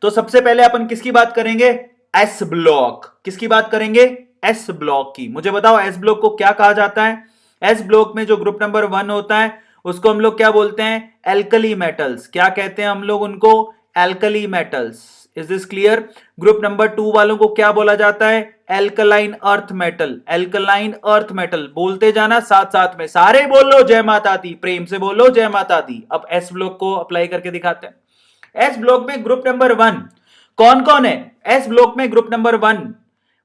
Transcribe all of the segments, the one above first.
तो सबसे पहले अपन किसकी बात करेंगे? S block. किसकी बात करेंगे? एस ब्लॉक की। मुझे बताओ एस ब्लॉक को क्या कहा जाता है? एस ब्लॉक में जो ग्रुप नंबर 1 होता है उसको हम लोग क्या बोलते हैं? Alkali metals. क्या कहते हैं हम लोग उनको? Alkali metals. Is this clear? Group number 2 वालों को क्या बोला जाता है? Alkaline earth metal. Alkaline earth metal बोलते जाना साथ साथ में, सारे बोलो जय माता दी, प्रेम से बोलो जय माता दी। अब एस ब्लॉक को अप्लाई करके दिखाते हैं। एस ब्लॉक में ग्रुप नंबर 1 कौन कौन है? एस ब्लॉक में ग्रुप नंबर 1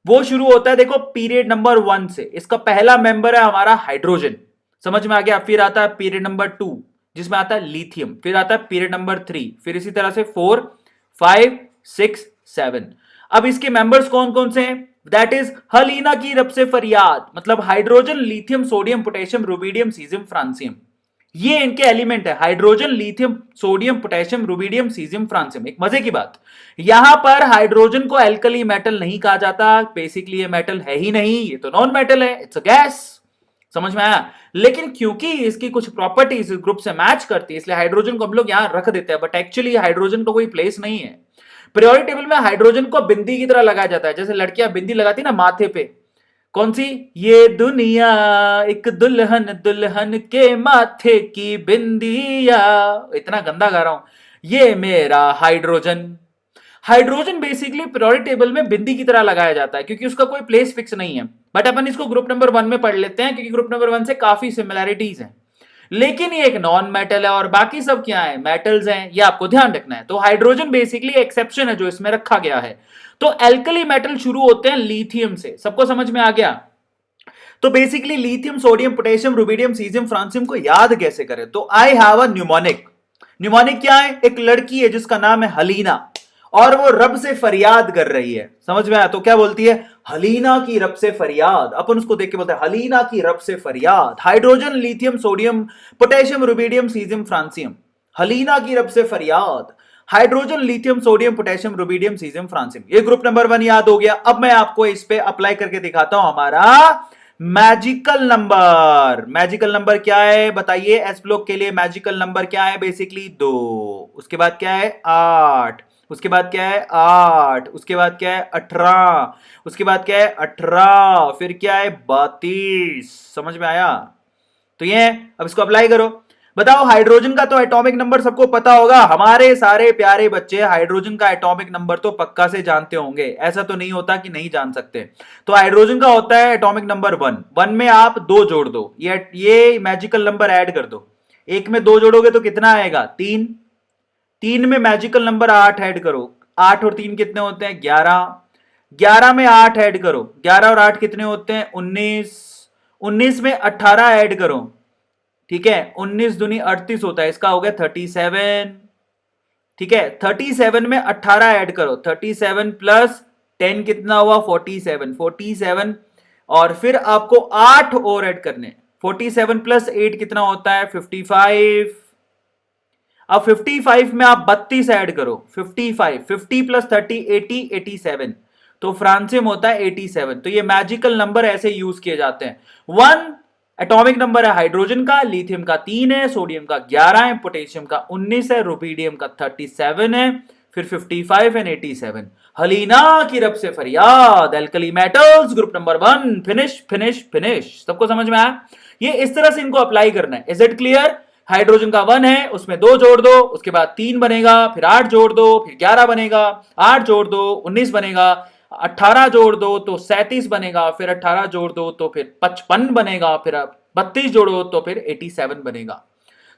वो शुरू होता है देखो पीरियड नंबर 1 से। इसका पहला मेंबर है हमारा हाइड्रोजन। समझ में आ गया? फिर आता है पीरियड नंबर 2 जिसमें आता है लिथियम, फिर आता है पीरियड नंबर 3, फिर इसी तरह से 4, 5, 6, 7। अब इसके मेंबर्स कौन कौन से हैं? दैट इज हलीना की रब से फरियाद, मतलब hydrogen, lithium, sodium, potassium, rubidium, caesium, francium. ये इनके एलिमेंट है, hydrogen, lithium, sodium, potassium, rubidium, caesium, francium. एक मजे की बात, यहां पर हाइड्रोजन को एल्कली मेटल नहीं कहा जाता। बेसिकली ये मेटल है ही नहीं, ये तो नॉन मेटल है, इट्स अ गैस। समझ में आया? लेकिन क्योंकि इसकी कुछ प्रॉपर्टीज इस ग्रुप से मैच करती है इसलिए हाइड्रोजन को हम लोग यहां रख देते हैं, बट एक्चुअली हाइड्रोजन को कोई प्लेस नहीं है। पीरियोडिक टेबल में हाइड्रोजन को बिंदी की तरह लगाया जाता है, जैसे लड़कियां बिंदी लगाती ना माथे पे। कौन सी? ये दुनिया एक दुल्हन, दुल्हन के माथे की बिंदिया। इतना गंदा गा रहा हूं। ये मेरा hydrogen. Hydrogen basically periodic table में बिंदी की तरह लगाया जाता है क्योंकि उसका कोई प्लेस फिक्स नहीं है, बट अपन इसको ग्रुप नंबर 1 में पढ़ लेते हैं क्योंकि ग्रुप नंबर 1 से काफी सिमिलैरिटीज हैं। लेकिन ये एक नॉन मेटल है और बाकी सब क्या है? मेटल्स हैं, ये आपको ध्यान रखना है। तो हाइड्रोजन बेसिकली एक्सेप्शन है जो इसमें रखा गया है। तो एल्कली मेटल शुरू होते हैं लिथियम से। सबको समझ में आ गया? तो basically lithium, sodium, potassium, rubidium, caesium, francium को याद कैसे करें? तो I have a mnemonic. Mnemonic क्या है? एक लड़की है जिसका नाम है हलीना और वो रब से फरियाद कर रही है। समझ में आया? तो क्या बोलती है? हलीना की रब से फरियाद। अपन उसको देख के बोलते हैं हलीना की रब से फरियाद। Hydrogen, lithium, sodium, potassium, rubidium, caesium, francium. हलीना की रब से फरियाद। Hydrogen, lithium, sodium, potassium, rubidium, caesium, francium. ये ग्रुप नंबर 1 याद हो गया। अब मैं आपको इस पे अप्लाई करके दिखाता हूं हमारा मैजिकल नंबर। मैजिकल नंबर क्या है बताइए? एस ब्लॉक के लिए मैजिकल नंबर क्या है? बेसिकली 2। उसके बाद क्या है? 8। उसके बाद क्या है? 8। उसके बाद क्या है? 18। उसके बाद क्या है? 18। फिर क्या है? 32। समझ में आया? तो ये है। अब इसको अप्लाई करो। बताओ हाइड्रोजन का तो एटॉमिक नंबर सबको पता होगा। हमारे सारे प्यारे बच्चे हाइड्रोजन का एटॉमिक नंबर तो पक्का से जानते होंगे, ऐसा तो नहीं होता कि नहीं जान सकते। तो हाइड्रोजन का होता है एटॉमिक नंबर 1। 1 में आप 2 जोड़ दो, ये मैजिकल नंबर ऐड कर दो। एक में 2 जोड़ोगे तो कितना आएगा? 3। 3 में मैजिकल नंबर 8 ऐड करो। 8 और 3 कितने होते हैं? 11। 11 में 8 ऐड करो। 11 और 8 कितने होते हैं? 19। 19 में 18 ऐड करो। ठीक है, 19 दूनी 38 होता है, इसका हो गया 37। ठीक है, 37 में 18 ऐड करो। 37 प्लस 10 कितना हुआ? 47। 47 और फिर आपको 8 और ऐड करने। 47 प्लस 8 कितना होता है? 55। अब 55 में आप 32 ऐड करो। 55, 50 प्लस 30, 80, 87। तो फ्रांसियम होता है 87। तो ये मैजिकल नंबर ऐसे यूज किए जाते हैं। 1 एटॉमिक नंबर है हाइड्रोजन का, लिथियम का 3 है, सोडियम का 11 है, पोटेशियम का 19 है, रुबिडियम का 37 है, फिर 55 एंड 87। हलीना की रब से फरियाद, alkali metals, group number 1। Finish finish finish. सबको समझ में आया? ये इस तरह से इनको अप्लाई करना है। Is it clear? हाइड्रोजन का 1 है, उसमें 2 जोड़ दो, उसके बाद 3 बनेगा, फिर 8 जोड़ दो, फिर 11 बनेगा, 8 जोड़ दो 19 बनेगा, 18 जोड़ दो तो 37 बनेगा, फिर 18 जोड़ दो तो फिर 55 बनेगा, फिर 32 जोड़ो तो फिर 87 बनेगा।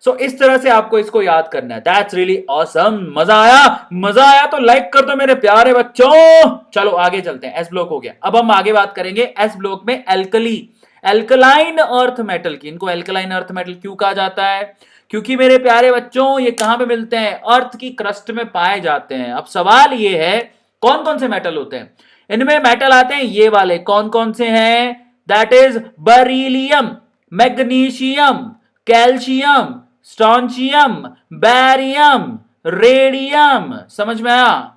सो इस तरह से आपको इसको याद करना है। That's really awesome. मजा आया? मजा आया तो लाइक कर दो मेरे प्यारे बच्चों। चलो आगे चलते हैं। एस ब्लॉक हो गया। अब हम आगे बात करेंगे एस ब्लॉक में एल्कली, एल्कलाइन अर्थ मेटल की। इनको एल्कलाइन अर्थ मेटल क्यों कहा जाता है? क्योंकि मेरे प्यारे बच्चों ये कहां पे मिलते हैं? अर्थ की क्रस्ट में पाए जाते हैं। अब सवाल ये है कौन कौन से मेटल होते हैं? इनमें मेटल आते हैं ये वाले। कौन कौन से हैं? That is beryllium, magnesium, calcium, strontium, barium, radium. समझ में आया?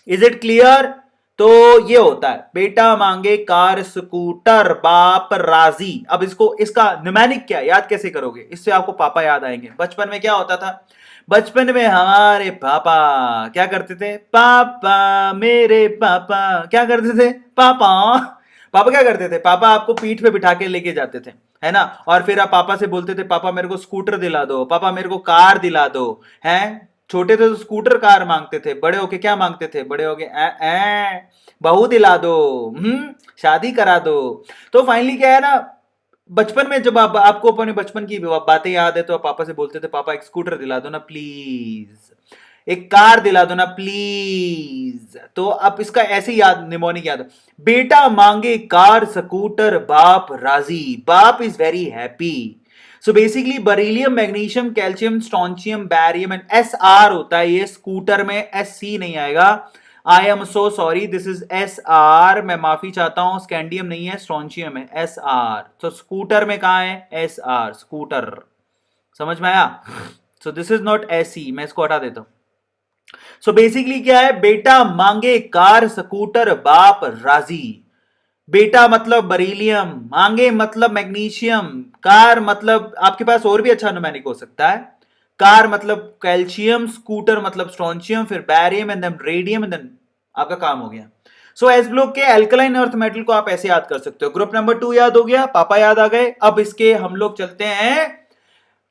Is it clear? तो ये होता है बेटा मांगे कार स्कूटर बाप राजी। अब इसको इसका न्यूमेरिक क्या याद कैसे करोगे? इससे आपको पापा याद आएंगे। बचपन में क्या होता था? बचपन में हमारे पापा क्या करते थे? पापा मेरे पापा क्या करते थे? पापा पापा क्या करते थे? पापा आपको पीठ पे बिठा के लेके जाते थे, है ना? और फिर आप पापा से बोलते थे पापा मेरे को स्कूटर दिला दो, पापा मेरे को कार दिला दो, हैं? छोटे थे तो स्कूटर कार मांगते थे, बड़े होके क्या मांगते थे? बड़े होके बहू दिला दो, शादी करा दो। तो फाइनली क्या है ना, बचपन में जब आपको अपने बचपन की बातें याद है तो आप पापा से बोलते थे पापा एक स्कूटर दिला दो ना प्लीज, एक कार दिला दो ना प्लीज। तो आप इसका ऐसे याद निमोनिक याद, बेटा मांगे कार स्कूटर बाप राजी, बाप is very happy. So basically beryllium magnesium calcium strontium barium and SR होता है, ये स्कूटर में एससी नहीं आएगा। I am so sorry, this is S R, मैं माफी चाहता हूं, स्कैंडियम नहीं है, स्ट्रॉन्चियम है, एस आर। तो स्कूटर में कहा है? S R, scooter. समझ में आया? So this is not AC, मैं इसको हटा देता हूं। सो बेसिकली क्या है? बेटा मांगे कार स्कूटर बाप राजी। बेटा मतलब बरीलियम, मांगे मतलब मैग्नीशियम, कार मतलब आपके पास और भी अच्छा न्यूमेरिक हो सकता है, कार मतलब कैल्शियम, स्कूटर मतलब स्ट्रॉन्चियम, फिर barium and then radium and then आपका काम हो गया। सो एस ब्लॉक के एल्कलाइन अर्थ मेटल को आप ऐसे याद कर सकते हो। ग्रुप नंबर 2 याद हो गया, पापा याद आ गए। अब इसके हम लोग चलते हैं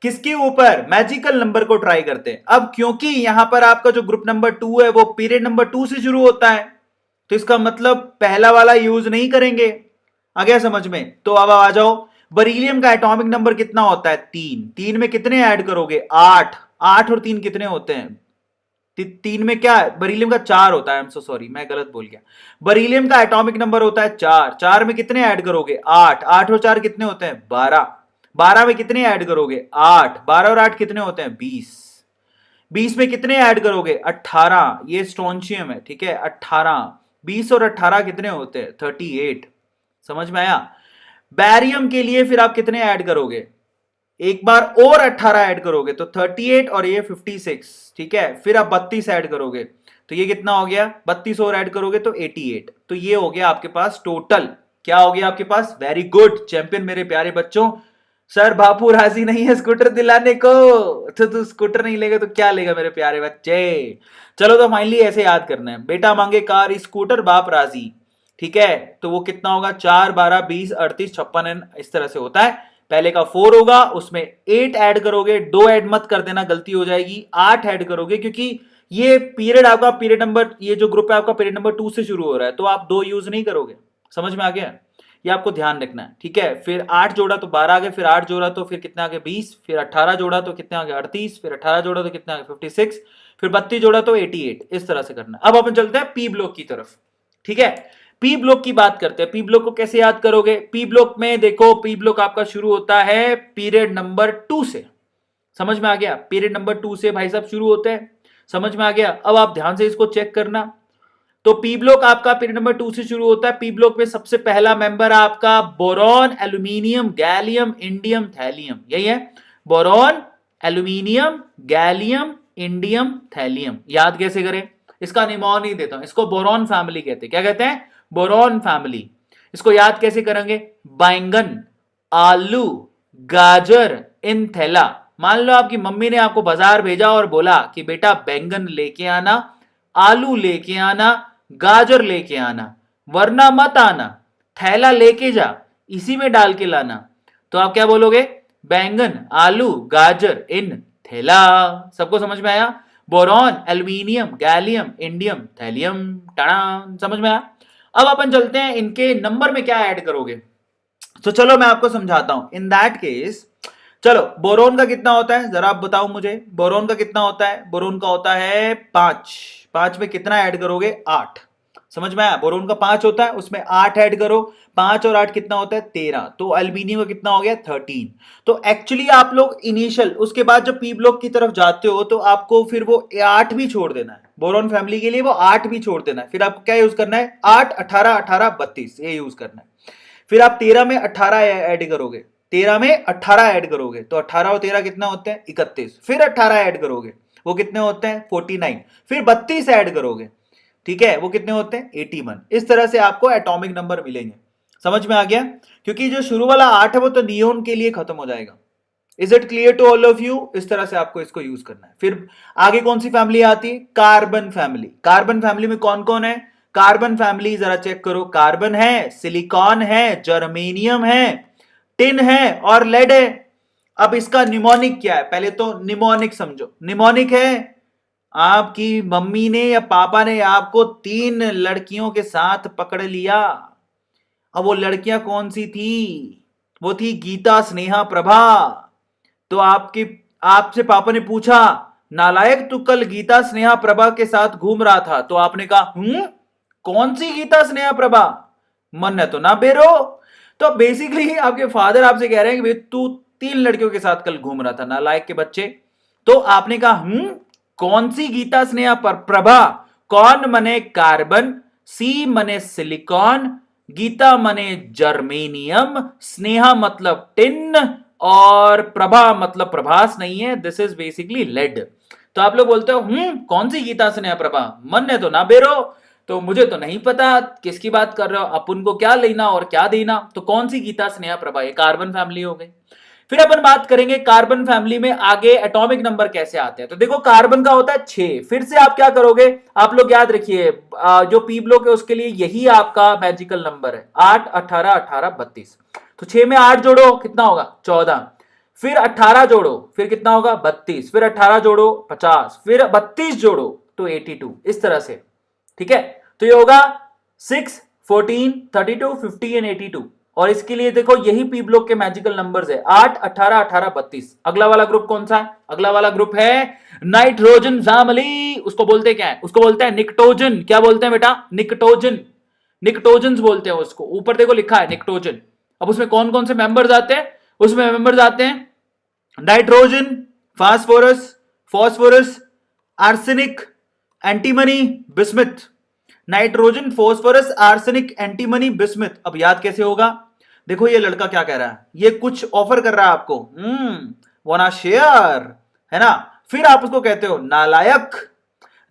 किसके ऊपर? मैजिकल नंबर को ट्राई करते हैं। अब क्योंकि यहां पर आपका जो ग्रुप नंबर 2 है वो पीरियड नंबर 2 से शुरू होता है, तो इसका मतलब पहला वाला यूज नहीं करेंगे। आ गया समझ में? तो अब आ जाओ, बरीलियम का एटॉमिक नंबर कितना होता है? 3। 3 में कितने ऐड करोगे? 8। 8 और 3 कितने होते हैं? 3 में क्या है? बरीलियम का 4 होता है, आई एम सो सॉरी, मैं गलत बोल गया। बरीलियम का एटॉमिक नंबर होता है 4। 4 में कितने ऐड करोगे? 8। 8 और 4 कितने होते हैं? 12। 12 में कितने ऐड करोगे? 8। 12 और 8 कितने होते हैं? 20। 20 में कितने ऐड करोगे? 18। ये स्ट्रॉन्चियम है, ठीक है, 18। 20 और 18 कितने होते हैं? 38। समझ में आया? बैरियम के लिए फिर आप कितने ऐड करोगे? एक बार और 18 ऐड करोगे तो 38 और ये 56, ठीक है। फिर आप 32 ऐड करोगे तो ये कितना हो गया? 32 और ऐड करोगे तो 88। तो ये हो गया आपके पास टोटल, क्या हो गया आपके पास? वेरी गुड चैंपियन मेरे प्यारे बच्चों। सर बापू राजी नहीं है स्कूटर दिलाने को, तो तू स्कूटर नहीं लेगा तो क्या लेगा मेरे प्यारे बच्चे? चलो तो फाइनली ऐसे याद करना है, बेटा मांगे कार स्कूटर बाप राजी, ठीक है। तो वो कितना होगा? 4 12 20 38 56 इस तरह से होता है। पहले का 4 होगा, उसमें 8 ऐड करोगे, 2 ऐड मत कर देना, गलती हो जाएगी। 8 ऐड करोगे क्योंकि ये पीरियड आपका पीरियड नंबर, ये जो ग्रुप है आपका पीरियड नंबर 2 से शुरू हो रहा है, तो आप 2 यूज नहीं करोगे। समझ में आ गया? ये आपको ध्यान रखना है, ठीक है। फिर 8 जोड़ा तो 12 आ गए, फिर 8 जोड़ा तो फिर कितने आ गए? 20। फिर 18 जोड़ा तो कितने आ गए? 38। फिर 18 जोड़ा तो कितने आ गए? 56। फिर 32 जोड़ा तो 88। इस तरह से करना। अब अपन चलते हैं पी ब्लॉक की तरफ, ठीक है। पी ब्लॉक की बात करते हैं। पी ब्लॉक को कैसे याद करोगे? पी ब्लॉक में देखो, पी ब्लॉक आपका शुरू होता है पीरियड नंबर 2 से। समझ में आ गया? पीरियड नंबर 2 से भाई साहब शुरू होते हैं। समझ में आ गया? अब आप ध्यान से इसको चेक करना। तो पी ब्लॉक आपका पीरियड नंबर 2 से शुरू होता है। पी ब्लॉक में सबसे पहला मेंबर आपका boron, aluminium, gallium, indium, thallium, यही है। Boron, aluminium, gallium, indium, thallium. याद कैसे करें? इसका निमोन ही देता हूं, इसको बोरॉन फैमिली कहते हैं। क्या कहते हैं? Boron family. इसको याद कैसे करेंगे? बैंगन, आलू, गाजर, इन थैला। मान लो आपकी मम्मी ने आपको बाजार भेजा और बोला कि बेटा बैंगन लेके आना, आलू लेके आना, गाजर लेके आना, वरना मत आना, थैला लेके जा, इसी में डाल के लाना। तो आप क्या बोलोगे? बैंगन, आलू, गाजर, इन थैला। सबको समझ में आया? Boron, aluminium, gallium, indium, thallium. Ta-da, समझ में आया? अब अपन चलते हैं इनके नंबर में क्या ऐड करोगे। तो चलो मैं आपको समझाता हूं। इन दैट केस चलो, बोरोन का कितना होता है जरा आप बताओ मुझे। बोरोन का कितना होता है? बोरोन का होता है 5। 5 में कितना ऐड करोगे? 8। समझ में आया? बोरोन का 5 होता है, उसमें 8 ऐड करो। 5 और 8 कितना होता है? 13। तो एल्यूमिनियम का कितना हो गया? 13। तो एक्चुअली आप लोग इनिशियल, उसके बाद जब पी ब्लॉक की तरफ जाते हो तो आपको फिर वो 8 भी छोड़ देना है। बोरोन फैमिली के लिए वो 8 भी छोड़ देना है। फिर आपको क्या यूज करना है? 8 18 18 32 ये यूज करना है। फिर आप 13 में 18 ऐड करोगे, 13 में 18 ऐड करोगे तो 18 और 13 कितना होते हैं? 31। फिर 18 ऐड करोगे, वो कितने होते हैं? 49। फिर 32 ऐड करोगे, ठीक है, वो कितने होते हैं? 81। इस तरह से आपको एटॉमिक नंबर मिलेंगे। समझ में आ गया? क्योंकि जो शुरू वाला 8 है वो तो नियोन के लिए खत्म हो जाएगा, is it clear to all of you? इस तरह से आपको इसको यूज करना है। फिर आगे कौन सी फैमिली आती है? Carbon family. कार्बन फैमिली में कौन कौन है? कार्बन फैमिली जरा चेक करो। कार्बन है, सिलिकॉन है, जर्मेनियम है, टिन है और लेड है। अब इसका निमोनिक क्या है? पहले तो निमोनिक समझो। निमोनिक है आपकी मम्मी ने या पापा ने आपको 3 लड़कियों के साथ पकड़ लिया। अब वो लड़कियां कौन सी थी? वो थी गीता, स्नेहा, प्रभा। तो आपसे पापा ने पूछा, नालायक तू कल गीता, स्नेहा, प्रभा के साथ घूम रहा था। तो आपने कहा कौन सी गीता, स्नेहा, प्रभा? मन है तो ना बेरो। तो बेसिकली आपके फादर आपसे कह रहे हैं कि तू 3 लड़कियों के साथ कल घूम रहा था, नालायक के बच्चे। तो आपने कहा कौन सी गीता, स्नेहा, प्रभा? कौन मने कार्बन, सी मने सिलिकॉन, गीता मने जर्मेनियम, स्नेहा मतलब टिन और प्रभा मतलब प्रभास नहीं है, दिस इज बेसिकली लेड। तो आप लोग बोलते हो कौन सी गीता, स्नेहा, प्रभा? मन है तो ना बेरो। तो मुझे तो नहीं पता किसकी बात कर रहे हो, अपन को क्या लेना और क्या देना। तो कौन सी गीता, स्नेहा, प्रभा? ये कार्बन फैमिली हो गई। फिर अपन बात करेंगे कार्बन फैमिली में आगे एटॉमिक नंबर कैसे आते हैं। तो देखो कार्बन का होता है 6। फिर से आप क्या करोगे, आप लोग याद रखिए जो पी ब्लॉक है उसके लिए यही आपका मैजिकल नंबर है, 8, 18, 18, 32। तो 6 में 8 जोड़ो कितना होगा? 14। फिर 18 जोड़ो फिर कितना होगा? 32। फिर 18 जोड़ो 50। फिर 32 जोड़ो तो 82। इस तरह से, ठीक है। तो ये होगा 6, 14, 32, 50 एंड 82। और इसके लिए देखो यही पी ब्लॉक के मैजिकल नंबर्स है, 8, 18, 18, 32। अगला वाला ग्रुप कौन सा है? अगला वाला ग्रुप है नाइट्रोजन फैमिली। उसको बोलते क्या है? उसको बोलते हैं निकटोजन। क्या बोलते हैं बेटा? निकटोजन। निकटोजन बोलते हैं उसको। ऊपर देखो लिखा है निकटोजन। अब उसमें कौन कौन से मेंबर्स आते हैं? उसमें मेंबर्स आते हैं nitrogen, phosphorus, phosphorus, arsenic, antimony, bismuth. Nitrogen, phosphorus, arsenic, antimony, bismuth. अब याद कैसे होगा? देखो ये लड़का क्या कह रहा है, ये कुछ ऑफर कर रहा है आपको, वाना शेयर, है ना। फिर आप उसको कहते हो नालायक।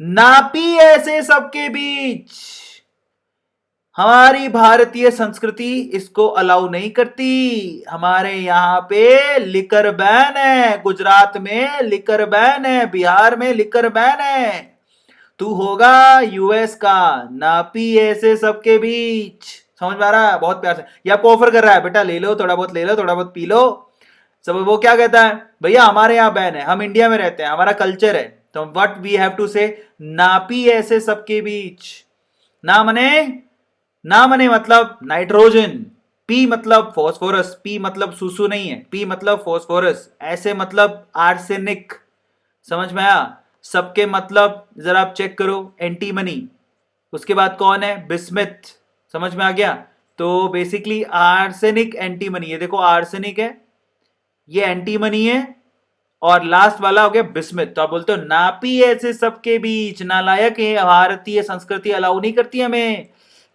नापी ऐसे सबके बीच। हमारी भारतीय संस्कृति इसको अलाउ नहीं करती। हमारे यहां पे लिकर बैन है, गुजरात में लिकर बैन है, बिहार में लिकर बैन है। तू होगा यूएस का। नापी ऐसे सबके बीच। समझ में आ रहा है? बहुत प्यार से ये आपको ऑफर कर रहा है, बेटा ले लो, थोड़ा बहुत ले लो, थोड़ा बहुत पी लो। सब वो क्या कहता है, भैया हमारे यहाँ बैन है, हम इंडिया में रहते हैं, हमारा कल्चर है। तो व्हाट वी हैव टू से, नापी ऐसे सबके बीच। ना मने, ना मने मतलब नाइट्रोजन, पी मतलब फॉस्फोरस, पी मतलब सुसु नहीं है, पी मतलब फॉस्फोरस, ऐसे मतलब आर्सेनिक। समझ में आया? सबके मतलब जरा आप चेक करो, एंटीमनी। उसके बाद कौन है? बिस्मिथ। समझ में आ गया? तो बेसिकली आर्सेनिक, एंटीमनी। ये देखो आर्सेनिक है, ये एंटीमनी है, और लास्ट वाला हो गया बिस्मिथ। तो आप बोलते हो नापी ऐसे सबके बीच। नालायक है, भारतीय संस्कृति अलाउ नहीं करती हमें,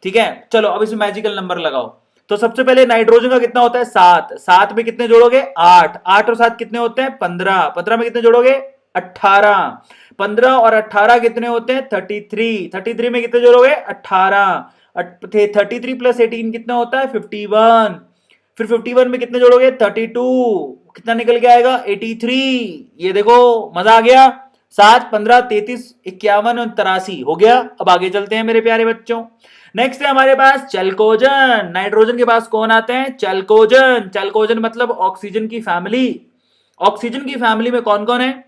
ठीक है। चलो अब इसमें मैजिकल नंबर लगाओ। तो सबसे पहले नाइट्रोजन का कितना होता है? 7। 7 में कितने जोड़ोगे? 8। 8 और 7 कितने होते हैं? 15। 15 में कितने जोड़ोगे? 18। 15 और 18 कितने होते हैं? 33। 33 में कितने जोड़ोगे? 18। 33 प्लस 18 कितना होता है? 51। फिर 51 में कितने जोड़ोगे? 32। कितना निकल के आएगा? 83। ये देखो मजा आ गया। 7, 15, 33, 51 और 83 हो गया। अब आगे चलते हैं मेरे प्यारे बच्चों। नेक्स्ट है हमारे पास चैल्कोजन। नाइट्रोजन के पास कौन आते हैं? चैल्कोजन। चैल्कोजन मतलब ऑक्सीजन की फैमिली। ऑक्सीजन की फैमिली में कौन कौन है?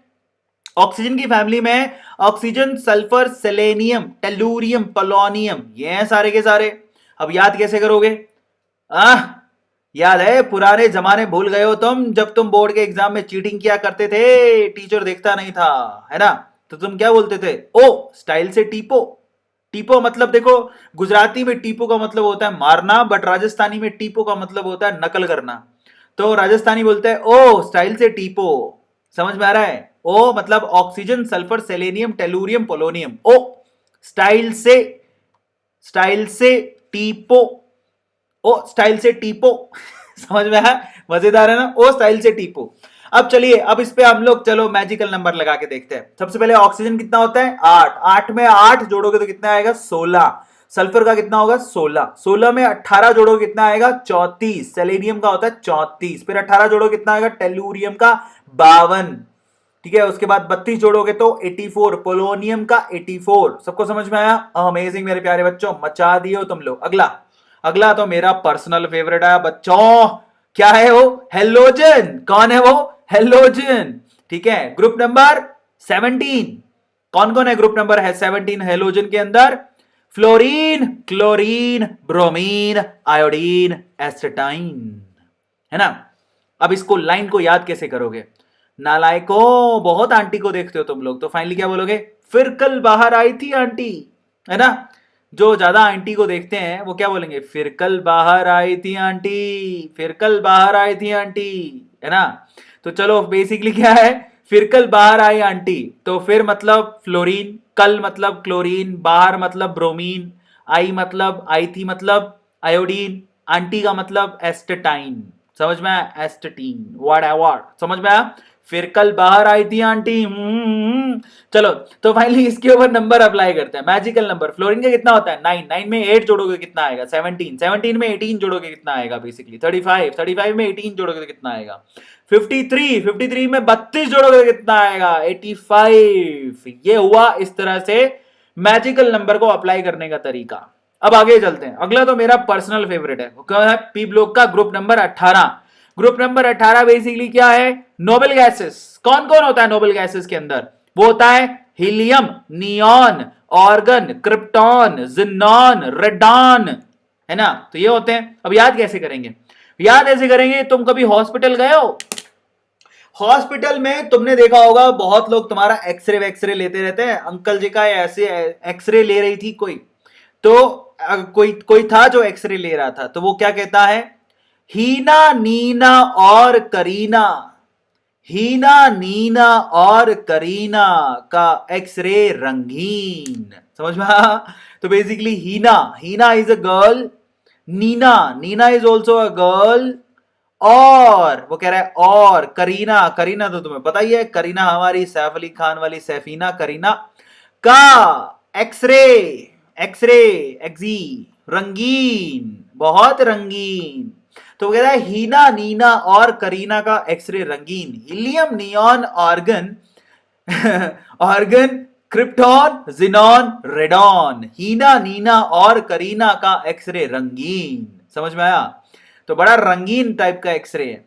ऑक्सीजन की फैमिली में oxygen, sulphur, selenium, tellurium, polonium, ये हैं सारे के सारे। अब याद कैसे करोगे? याद है पुराने जमाने भूल गए हो तुम, जब तुम बोर्ड के एग्जाम में चीटिंग किया करते थे, टीचर देखता नहीं था, है ना। तो तुम क्या बोलते थे? ओ स्टाइल से टीपो। टीपो मतलब देखो, गुजराती में टीपो का मतलब होता है मारना, बट राजस्थानी में टीपो का मतलब होता है नकल करना। तो राजस्थानी बोलते हैं ओ स्टाइल से टीपो। समझ में आ रहा है? ओ मतलब oxygen, sulphur, selenium, tellurium, polonium. O style से, स्टाइल से टीपो। ओ स्टाइल से टीपो। समझ में आया? मजेदार है ना? ओ स्टाइल से टीपो। अब चलिए, अब इस पे हम लोग चलो मैजिकल नंबर लगा के देखते हैं। सबसे पहले ऑक्सीजन कितना होता है? 8। 8 में 8 जोड़ोगे तो कितना आएगा? 16। सल्फर का कितना होगा 16, 16 में 18 जोड़ो कितना आएगा 34, सेलेनियम का होता है 34, फिर 18 जोड़ो कितना आएगा टेलुरियम का 52, ठीक है, उसके बाद 32 जोड़ोगे तो 84, पोलोनियम का 84। सबको समझ में आया? अमेजिंग मेरे प्यारे बच्चों, मचा दिए हो तुम लोग। अगला, अगला तो मेरा पर्सनल फेवरेट है बच्चों, क्या है वो? हेलोजन। कौन है वो? हेलोजन, ठीक है। ग्रुप नंबर 17, कौन कौन है ग्रुप नंबर है 17 हेलोजन के अंदर? फ्लोरीन, क्लोरीन, ब्रोमीन, आयोडीन, एसिटाइन, है ना। अब इसको लाइन को याद कैसे करोगे? नालायकों, बहुत आंटी को देखते हो तुम लोग, तो फाइनली क्या बोलोगे? फिर कल बाहर आई थी आंटी, है ना। जो ज्यादा आंटी को देखते हैं वो क्या बोलेंगे? फिर कल बाहर आई थी आंटी, फिर कल बाहर आई थी आंटी, है ना। तो चलो बेसिकली क्या है? फिर कल बाहर आई आंटी, तो फिर मतलब फ्लोरीन, कल मतलब क्लोरीन, बाहर मतलब ब्रोमीन, आई मतलब आई थी मतलब आयोडीन, आंटी का मतलब एस्टेटाइन। समझ में आया? एस्टेटीन, व्हाट एवर, समझ में आया? फिर कल बाहर आई थी आंटी। चलो तो फाइनली इसके ऊपर नंबर अप्लाई करते हैं, मैजिकल नंबर। फ्लोरीन का कितना होता है 9, 9 में 8 जोड़ोगे कितना आएगा 17, 17 में 18 जोड़ोगे कितना आएगा बेसिकली 35, 35 में 18 जोड़ोगे तो कितना आएगा 53, 53 में 32 जोड़ोगे तो कितना आएगा 85। ये हुआ इस तरह से मैजिकल नंबर को अप्लाई करने का तरीका। अब आगे चलते हैं, अगला तो मेरा पर्सनल फेवरेट है, क्या है? पी ब्लॉक का group number 18। Group number 18 basically क्या है? Noble gases. कौन कौन होता है नोबल गैसेस के अंदर? वो होता है helium, neon, organ, krypton, xenon, radon, है ना। तो ये होते हैं। अब याद कैसे करेंगे? याद ऐसे करेंगे, तुम कभी हॉस्पिटल गए हो? हॉस्पिटल में तुमने देखा होगा बहुत लोग तुम्हारा एक्सरे वैक्सरे लेते रहते हैं। अंकल जी का ऐसे एक्सरे ले रही थी कोई, तो कोई कोई था जो एक्सरे ले रहा था, तो वो क्या कहता है? हीना, नीना और करीना, हीना, नीना और करीना का एक्सरे रंगीन। समझ में आया? तो basically Heena, Heena is a girl, Neena, Neena is also a girl, और वो कह रहा है और करीना, करीना तो तुम्हें पता ही है, करीना हमारी सैफ अली खान वाली सैफीना करीना का एक्सरे, एक्सरे एक्सी रंगीन, बहुत रंगीन। तो कह रहा है हीना, नीना और करीना का एक्सरे रंगीन, helium, neon, argon argon, krypton, xenon, radon, Heena, Neena और करीना का एक्सरे रंगीन। समझ में आया? तो बड़ा रंगीन टाइप का एक्सरे है।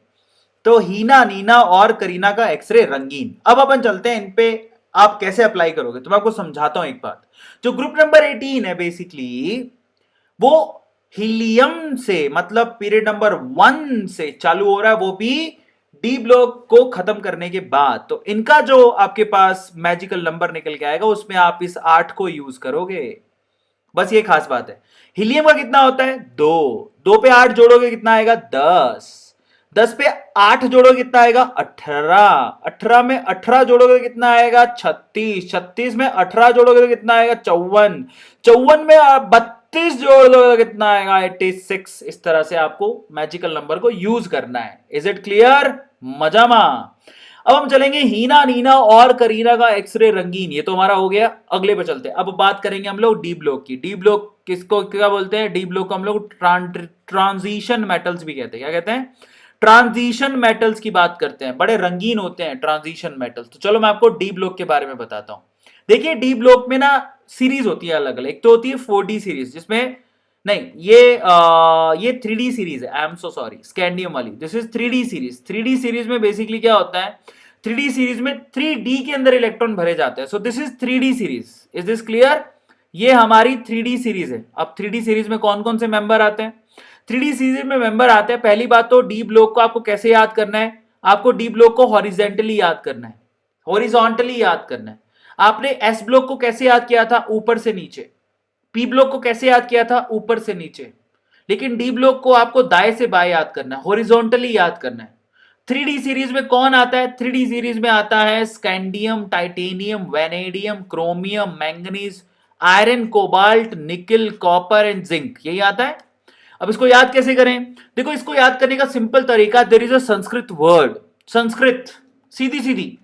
तो हीना, नीना और करीना का एक्सरे रंगीन। अब अपन चलते हैं इन पे आप कैसे अप्लाई करोगे, तो मैं आपको समझाता हूं एक बात। जो ग्रुप नंबर 18 है बेसिकली वो हीलियम से, मतलब पीरियड नंबर 1 से चालू हो रहा है, वो भी डी ब्लॉक को खत्म करने के बाद। तो इनका जो आपके पास मैजिकल नंबर निकल के आएगा उसमें आप इस 8 को यूज करोगे, बस ये खास बात है। हीलियम का कितना होता है 2, 2 पे 8 जोड़ोगे कितना आएगा 10, 10 पे 8 जोड़ोगे कितना आएगा 18, 18 में 18 जोड़ोगे कितना आएगा 36, 36 में 18 जोड़ोगे तो कितना आएगा 54, 54 में 32 जोड़ दोगे तो कितना आएगा 86। इस तरह से आपको मैजिकल नंबर को यूज करना है। Is it clear? मजामा। अब हम चलेंगे हीना, नीना और करीना का एक्सरे रंगीन, ये तो हमारा हो गया। अगले पे चलते हैं, अब बात करेंगे हम लोग डी ब्लॉक की। डी ब्लॉक किसको क्या बोलते हैं? डी ब्लॉक को हम लोग ट्रांजिशन मेटल्स भी कहते हैं। क्या कहते हैं? ट्रांजिशन मेटल्स की बात करते हैं, बड़े रंगीन होते हैं ट्रांजिशन मेटल्स। तो चलो मैं आपको डी ब्लॉक के बारे में बताता हूं। देखिए डी ब्लॉक में ना सीरीज होती है अलग अलग। एक तो होती है 4D सीरीज, जिसमें नहीं ये 3D सीरीज है, I am so sorry, scandium वाली। This is 3D series. 3D series में बेसिकली क्या होता है? 3D सीरीज में 3D के अंदर इलेक्ट्रॉन भरे जाते हैं। So this is 3D series. Is this clear? ये हमारी 3D सीरीज है। अब 3D सीरीज में कौन कौन से मेंबर आते हैं? 3D सीरीज में मेंबर आते हैं, पहली बात तो डी ब्लॉक को आपको कैसे याद करना है? आपको डी ब्लॉक को हॉरिजेंटली याद करना है, हॉरिजॉन्टली याद करना है। आपने एस ब्लॉक को कैसे याद किया था? ऊपर से नीचे। पी ब्लॉक को कैसे याद किया था? ऊपर से नीचे। लेकिन डी ब्लॉक को आपको दाएं से बाएं याद करना है, हॉरिजॉन्टली याद करना है। 3D सीरीज में कौन आता है? 3D सीरीज में आता है scandium, titanium, vanadium, chromium, manganese, iron, cobalt, nickel, copper and zinc, यही आता है। अब इसको याद कैसे करें? देखो इसको याद करने का सिंपल तरीका, there is a Sanskrit word, Sanskrit, सीधी सीधी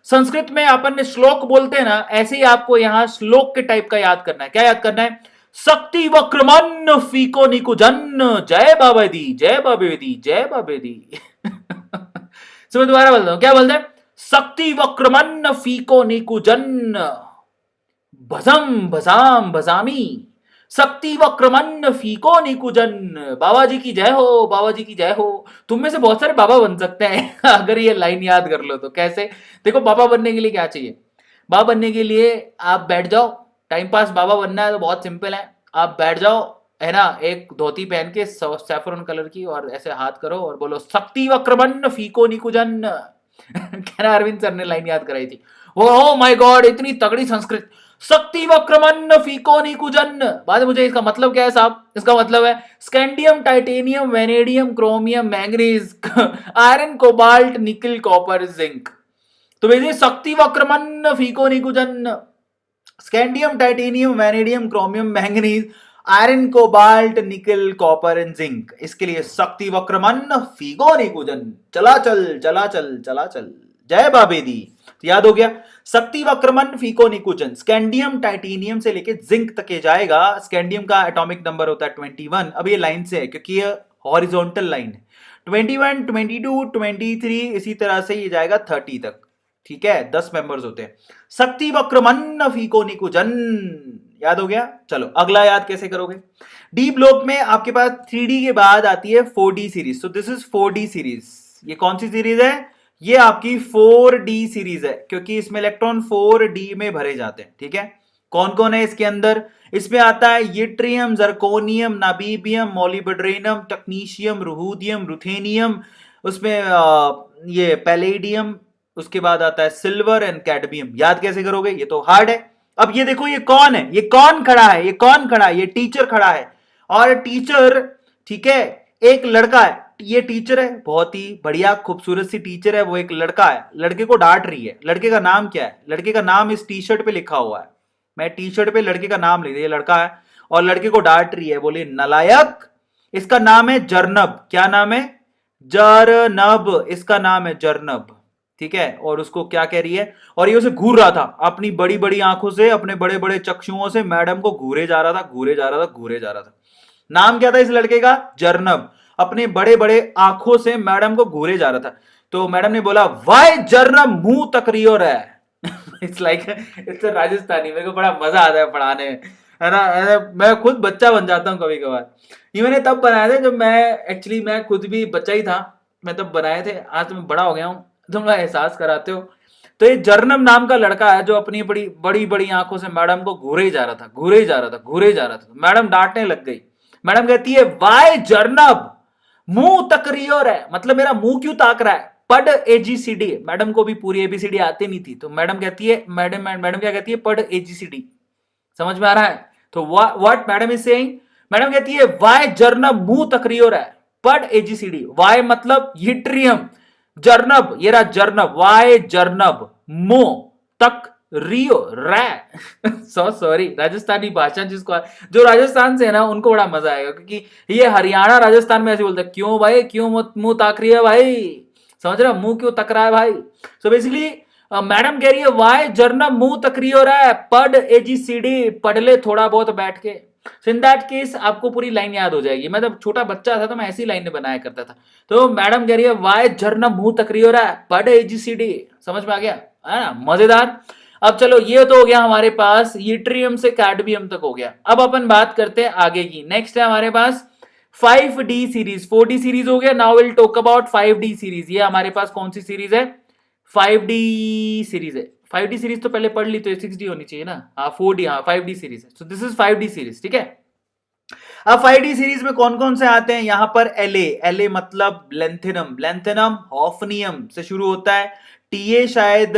संस्कृत में अपन ने श्लोक बोलते हैं ना, ऐसे ही आपको यहां श्लोक के टाइप का याद करना है। क्या याद करना है? शक्ति वक्रमन फीको निकुजन, जय बाबा दी, जय बाबे दी, जय बाबे दी। सो मैं दोबारा बोलता हूं, क्या बोलते हैं? शक्ति वक्रमन फीको निकुजन, भजम भजाम भजामी, शक्ति वक्रमन फीको निकुजन। बाबा जी की जय हो, बाबा जी की जय हो। तुम में से बहुत सारे बाबा बन सकते हैं अगर ये लाइन याद कर लो तो। कैसे? देखो, बाबा बनने के लिए क्या चाहिए? बाबा बनने के लिए आप बैठ जाओ, टाइम पास बाबा बनना है तो बहुत सिंपल है। आप बैठ जाओ, है ना, एक धोती पहन के सैफरन कलर की, और ऐसे हाथ करो और बोलो शक्ति वक्रमन फीको निकुजन। कहना अरविंद सर ने लाइन याद कराई थी। ओ माय गॉड, इतनी तगड़ी संस्कृत। शक्ति वक्रमन फीको निकुजन। बाद में मुझे इसका मतलब क्या है साहब? इसका मतलब है scandium, titanium, vanadium, chromium, manganese, iron, cobalt, nickel, copper, zinc. तो बेसिकली शक्ति वक्रमन फीको निकुजन, scandium, titanium, vanadium, chromium, manganese, iron, cobalt, nickel, copper and zinc. इसके लिए शक्ति वक्रमन फीको निकुजन, चला चल चला चल चला चल, जय बाबे दी। तो याद हो गया, शक्ति वक्रमन फीको निकुजन। स्कैंडियम, टाइटेनियम से लेके जिंक तक के जाएगा। स्कैंडियम का एटॉमिक नंबर होता है 21। अब ये लाइन से है क्योंकि ये हॉरिजॉन्टल लाइन है। 21, 22, 23, इसी तरह से ये जाएगा 30 तक। ठीक है, 10 मेंबर्स होते हैं। शक्ति वक्रमन फीको निकुजन, याद हो गया। चलो अगला याद कैसे करोगे? डी ब्लॉक में आपके पास 3D के बाद आती है 4D series. So this is 4D series. ये कौन सी सीरीज है? ये आपकी 4D सीरीज है, क्योंकि इसमें इलेक्ट्रॉन 4D में भरे जाते हैं। ठीक है, कौन कौन है इसके अंदर? इसमें आता है yttrium, zirconium, niobium, molybdenum, technetium, rhodium, ruthenium, उसमें ये पैलेडियम, उसके बाद आता है सिल्वर एंड कैडमियम। याद कैसे करोगे? ये तो हार्ड है। अब ये देखो, ये कौन है? ये कौन खड़ा है? ये कौन खड़ा है? ये टीचर खड़ा है। और टीचर, ठीक है, एक लड़का है। ये टीचर है, बहुत ही बढ़िया खूबसूरत सी टीचर है। वो एक लड़का है, लड़के को डांट रही है। लड़के का नाम क्या है? लड़के का नाम इस टी शर्ट पे लिखा हुआ है। मैं टी शर्ट पे लड़के का नाम लिख दिया, ये लड़का है और लड़के को डांट रही है, बोले नलायक। इसका नाम है जरनब। क्या नाम है? जरनब। इसका नाम है जरनब। ठीक है, और उसको क्या कह रही है? और ये उसे घूर रहा था अपनी बड़ी बड़ी आंखों से, अपने बड़े बड़े चक्षुओं से मैडम को घूरे जा रहा था, घूरे जा रहा था, घूरे जा रहा था। नाम क्या था इस लड़के का? जरनब। अपने बड़े बड़े आंखों से मैडम को घूरे जा रहा था। तो मैडम ने बोला, वाई जरनब मुंह तकरियो रहा है। It's like, it's Rajasthani. मेरे को बड़ा मजा आता है पढ़ाने में, है ना। मैं खुद बच्चा बन जाता हूँ कभी कभार। ये मैंने तब बनाए थे जब मैं खुद भी बच्चा ही था। मैं तब बनाए थे, आज तो मैं बड़ा हो गया हूँ, तुम एहसास कराते हो। तो ये जर्नब नाम का लड़का है जो अपनी बड़ी बड़ी बड़ी आंखों से मैडम को घूरे ही जा रहा था, घूरे ही जा रहा था, घूरे ही जा रहा था। मैडम डांटने लग गई। मैडम कहती है, वाई जर्नब मुंह तकरियो है, मतलब मेरा मुंह क्यों ताक रहा है? पढ़ ABCD। मैडम को भी पूरी ABCD आती नहीं थी, तो मैडम कहती है, मैडम क्या कहती है? पढ़ ABCD। समझ में आ रहा है? तो what madam is saying? Madam कहती है, वाई जर्नब मुंह तकरियो है, पढ़ ABCD। वाई मतलब यट्रियम, जर्नब, ये रहा जर्नब, वाई जर्नब, मो तक रियो रै। सो सॉरी, राजस्थानी भाषा जिसको, जो राजस्थान से है ना, उनको बड़ा मजा आएगा, क्योंकि ये हरियाणा राजस्थान में ऐसे बोलते हैं, क्यों भाई, क्यों मुंह ताक रही है भाई? समझ रहे हो? मुंह क्यों तक रहा है भाई? सो बेसिकली मैडम कह रही है, वाई जर्नब मुंह तक रही हो रहा है, पढ़ ABCD, पढ़ ले थोड़ा बहुत बैठ के। इन दैट केस आपको पूरी लाइन याद हो जाएगी। मैं जब छोटा बच्चा था तो मैं ऐसी लाइनें बनाया करता था। तो मैडम कह रही है, वाई जर्नब मुंह तक रही हो रहा है, पढ़ ABCD। समझ में आ गया, है ना? मजेदार। अब चलो, ये तो हो गया हमारे पास, यट्रियम से कैडमियम तक हो गया। अब अपन बात करते हैं आगे की। नेक्स्ट है हमारे पास 5D सीरीज। 4D सीरीज हो गया, now will talk about 5D series. ये हमारे पास कौन सी सीरीज है? 5D सीरीज है। 5D सीरीज तो पहले पढ़ ली, तो 6D होनी चाहिए ना। हाँ 4D, हाँ 5D सीरीज है। So this is 5D series. ठीक है, अब 5D सीरीज में कौन कौन से आते हैं? यहां पर La मतलब लेंथेनम, लेंथेनम हॉफनियम से शुरू होता है। TA शायद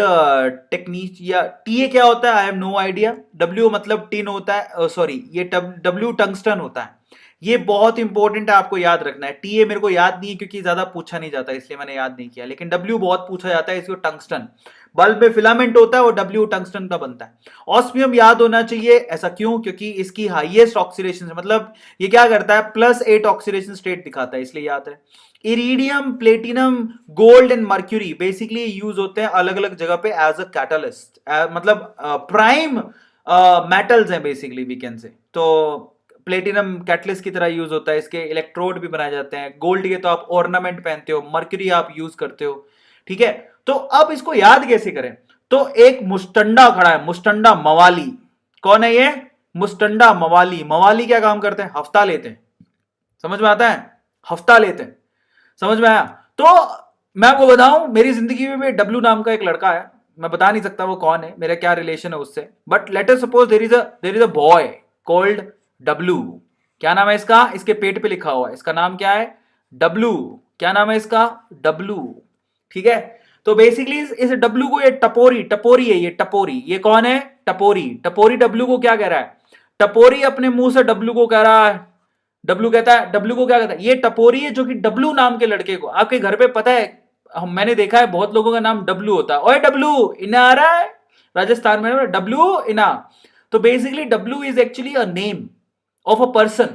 टेक्नीक, या TA क्या होता है? I have no idea. W मतलब टिन होता है, सॉरी ये W टंगस्टन होता है। ये बहुत इंपॉर्टेंट है, आपको याद रखना है। TA मेरे को याद नहीं है क्योंकि ज्यादा पूछा नहीं जाता, इसलिए मैंने याद नहीं किया। लेकिन W बहुत पूछा जाता है, इसको टंगस्टन। बल्ब में फिलामेंट होता है, वो W टंगस्टन का बनता है। ऑस्मियम याद होना चाहिए। ऐसा क्यों? क्योंकि इसकी हाईएस्ट ऑक्सीडेशन, मतलब ये क्या करता है? +8 ऑक्सीडेशन स्टेट दिखाता है, इसलिए याद है। Iridium, platinum, gold and mercury basically use होते हैं अलग अलग जगह पे एज अ कैटलिस्ट, मतलब प्राइम मेटल्स हैं बेसिकली वी कैन से। तो प्लेटिनम कैटलिस्ट की तरह यूज होता है, इसके इलेक्ट्रोड भी बनाए जाते हैं। गोल्ड के तो आप ऑर्नामेंट पहनते हो, मर्क्यूरी आप यूज करते हो, ठीक है। तो अब इसको याद कैसे करें? तो एक मुस्टंडा खड़ा है, मुस्टंडा मवाली। कौन है ये? मुस्टंडा मवाली। मवाली क्या काम करते हैं? हफ्ता लेते हैं। समझ में आता है? हफ्ता लेते हैं। समझ में आया? तो मैं आपको बताऊं, मेरी जिंदगी में डब्लू नाम का एक लड़का है, मैं बता नहीं सकता वो कौन है, मेरा क्या रिलेशन है उससे, but let us suppose there is a boy called W. क्या नाम है इसका? इसके पेट पे लिखा हुआ है, इसका नाम क्या है? डब्लू। क्या नाम है इसका? डब्लू, ठीक है। तो बेसिकली इस डब्लू को, ये टपोरी, टपोरी है ये, टपोरी। ये कौन है? टपोरी। टपोरी डब्लू को क्या कह रहा है? टपोरी अपने मुंह से डब्लू को कह रहा है, डब्लू कहता है, डब्लू को क्या कहता है? ये टपोरी है जो कि डब्लू नाम के लड़के को, आपके घर पे पता है, मैंने देखा है बहुत लोगों का नाम डब्लू होता है। ओए डब्लू, इना आ रहा है? राजस्थान में डब्लू इना। तो basically W is actually a name of a person.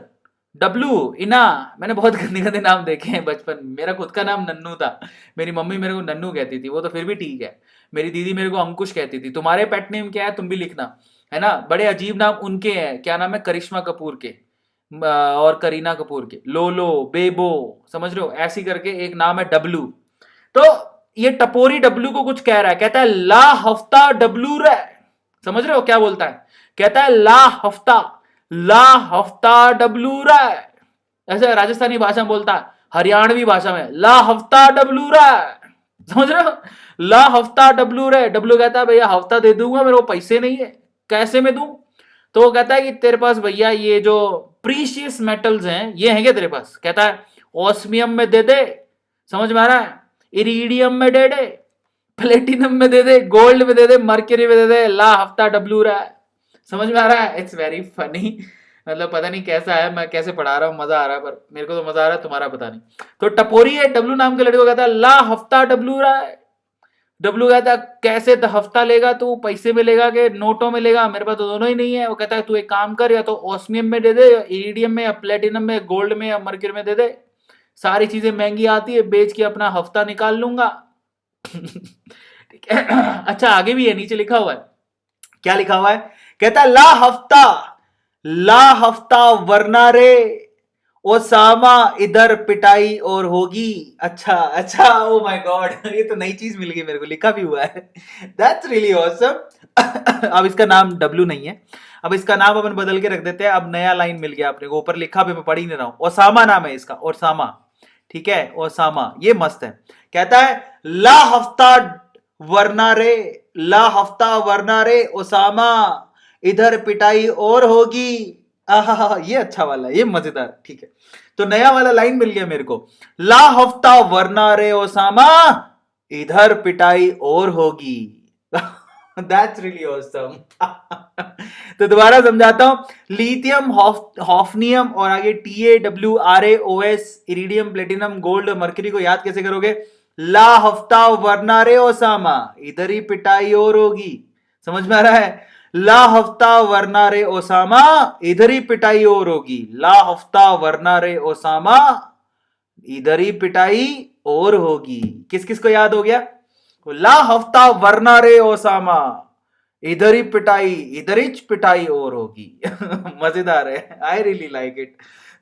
W इना। मैंने बहुत गंदे गंदे नाम देखे हैं बचपन में। मेरा खुद का नाम नन्नू था, मेरी मम्मी मेरे को नन्नू कहती थी, वो तो फिर भी ठीक है। मेरी दीदी मेरे को अंकुश कहती थी। तुम्हारे पेट नेम क्या है? तुम भी लिखना, है ना। बड़े अजीब नाम उनके हैं। क्या नाम है? करिश्मा कपूर के और करीना कपूर के, लोलो, बेबो, समझ रहे हो? ऐसी करके एक नाम है डब्लू। तो ये टपोरी डब्लू को कुछ कह रहा है, कहता है ला हफ्ता डब्लू रे। समझ रहे हो क्या बोलता है? कहता है ला हफ्ता, ला हफ्ता डब्लू रे। ऐसे राजस्थानी भाषा में बोलता है, हरियाणवी भाषा में ला हफ्ता डब्लू रे। समझ रहे हो? ला हफ्ता डब्लू रे। डब्लू कहता है भैया हफ्ता दे दूंगा, मेरे को पैसे नहीं है, कैसे में दूं? तो वो कहता है कि तेरे पास भैया ये जो प्रीशियस मेटल्स हैं ये हैं क्या तेरे पास? कहता है ऑस्मियम में दे दे, समझ में आ रहा है? इरिडियम में दे दे, प्लेटिनम में दे दे, गोल्ड में दे दे, मर्क्यूरी में दे दे, ला हफ्ता डब्लू रहा है। समझ में आ रहा है? It's very funny. मतलब पता नहीं कैसा है, मैं कैसे पढ़ा रहा हूँ, मजा आ रहा है, पर मेरे को तो मजा आ रहा है, तुम्हारा पता नहीं। तो टपोरी है डब्लू नाम के लड़के को कहता है ला हफ्ता डब्लू रहा है। डब्लू कहता है कैसे हफ्ता लेगा तू? पैसे में लेगा कि नोटों में लेगा? मेरे पास तो दोनों ही नहीं है। वो कहता है तू एक काम कर, या तो ऑस्मियम में दे दे, या इरिडियम में, या प्लेटिनम में, गोल्ड में, या मर्क्यूरी में दे दे। सारी चीजें महंगी आती है, बेच के अपना हफ्ता निकाल लूंगा। ठीक है। अच्छा आगे भी है, नीचे लिखा हुआ है, क्या लिखा हुआ है? कहता है ला हफ्ता, ला हफ्ता वरना रे ओसामा इधर पिटाई और होगी। अच्छा अच्छा, ओ माय गॉड, ये तो नई चीज मिल गई मेरे को, लिखा भी हुआ है। That's really awesome. अब इसका नाम डब्लू नहीं है, अब इसका नाम अपन बदल के रख देते हैं। अब नया लाइन मिल गया अपने को, ऊपर लिखा भी मैं पढ़ ही नहीं रहा हूं। ओसामा नाम है इसका, ओसामा, ठीक है, ओसामा। ये मस्त है। कहता है ला हफ्ता वरना रे, ला हफ्ता वरना रे ओसामा इधर पिटाई और होगी। आहा, ये अच्छा वाला, ये मजेदार, ठीक है। तो नया वाला लाइन मिल गया मेरे को, ला हफ्ता वरना रे ओसामा इधर पिटाई और होगी। That's really awesome. तो दोबारा समझाता हूं, लिथियम, हॉफनियम और आगे TaWRaOS, iridium, platinum, gold, mercury को याद कैसे करोगे? ला हफ्ता वरना रे ओसामा इधर ही पिटाई और होगी। समझ में आ रहा है? ला हफ्ता वरना रे ओसामा इधर ही पिटाई और होगी। ला हफ्ता वरना रे ओसामा इधर ही पिटाई और होगी। किस किस को याद हो गया? ला हफ्ता वरना रे ओसामा इधर ही पिटाई और होगी। मजेदार है, आई रियली लाइक इट।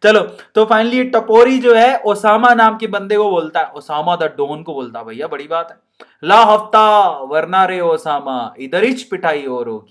चलो, तो फाइनली टपोरी जो है ओसामा नाम के बंदे को बोलता है, ओसामा द डॉन को बोलता है, भैया बड़ी बात है। ला हफ्ता वरना रे ओसामा इधर ही पिटाई और होगी।